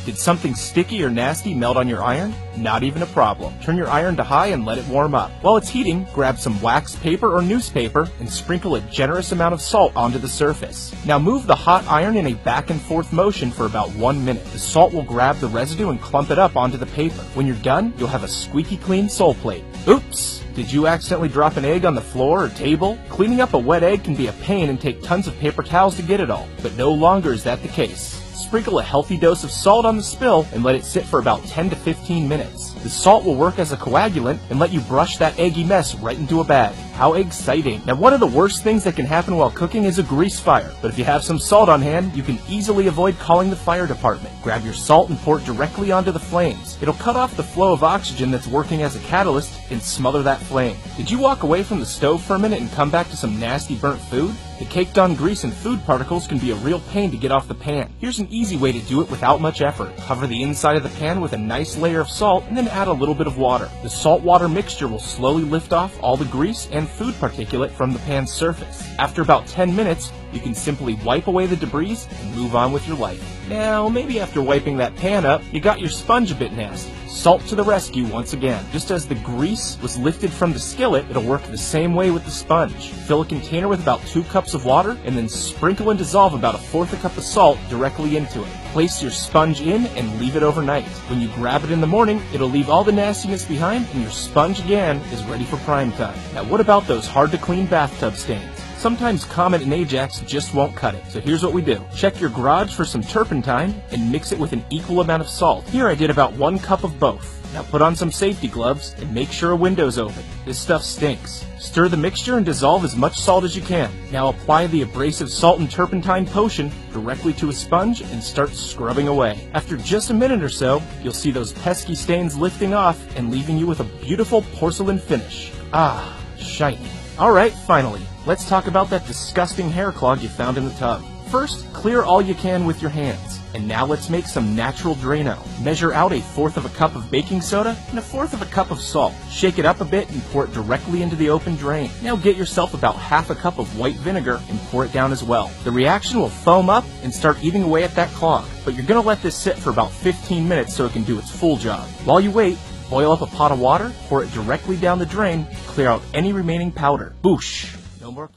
Did something sticky or nasty melt on your iron? Not even a problem. Turn your iron to high and let it warm up. While it's heating, grab some wax paper or newspaper and sprinkle a generous amount of salt onto the surface. Now move the hot iron in a back and forth motion for about 1 minute. The salt will grab the residue and clump it up onto the paper. When you're done, you'll have a squeaky clean sole plate. Oops! Did you accidentally drop an egg on the floor or table? Cleaning up a wet egg can be a pain and take tons of paper towels to get it all, but no longer is that the case. Sprinkle a healthy dose of salt on the spill and let it sit for about 10 to 15 minutes. The salt will work as a coagulant and let you brush that eggy mess right into a bag. How exciting! Now, one of the worst things that can happen while cooking is a grease fire, but if you have some salt on hand, you can easily avoid calling the fire department. Grab your salt and pour it directly onto the flames. It'll cut off the flow of oxygen that's working as a catalyst and smother that flame. Did you walk away from the stove for a minute and come back to some nasty burnt food? The caked on grease and food particles can be a real pain to get off the pan. Here's an easy way to do it without much effort. Cover the inside of the pan with a nice layer of salt and then add a little bit of water. The salt-water mixture will slowly lift off all the grease and food particulate from the pan's surface. After about 10 minutes, you can simply wipe away the debris and move on with your life. Now, maybe after wiping that pan up, you got your sponge a bit nasty. Salt to the rescue once again. Just as the grease was lifted from the skillet, it'll work the same way with the sponge. Fill a container with about 2 cups of water and then sprinkle and dissolve about 1/4 cup of salt directly into it. Place your sponge in and leave it overnight. When you grab it in the morning, it'll leave all the nastiness behind and your sponge again is ready for prime time. Now, what about those hard to clean bathtub stains? Sometimes Comet and Ajax just won't cut it, so here's what we do. Check your garage for some turpentine and mix it with an equal amount of salt. Here I did about 1 cup of both. Now put on some safety gloves and make sure a window's open. This stuff stinks. Stir the mixture and dissolve as much salt as you can. Now apply the abrasive salt and turpentine potion directly to a sponge and start scrubbing away. After just a minute or so, you'll see those pesky stains lifting off and leaving you with a beautiful porcelain finish. Ah, shiny. Alright, finally, let's talk about that disgusting hair clog you found in the tub. First, clear all you can with your hands. And now let's make some natural Drano. Measure out 1/4 cup of baking soda and 1/4 cup of salt. Shake it up a bit and pour it directly into the open drain. Now get yourself about 1/2 cup of white vinegar and pour it down as well. The reaction will foam up and start eating away at that clog, but you're gonna let this sit for about 15 minutes so it can do its full job. While you wait, boil up a pot of water, pour it directly down the drain, clear out any remaining powder. Boosh! No more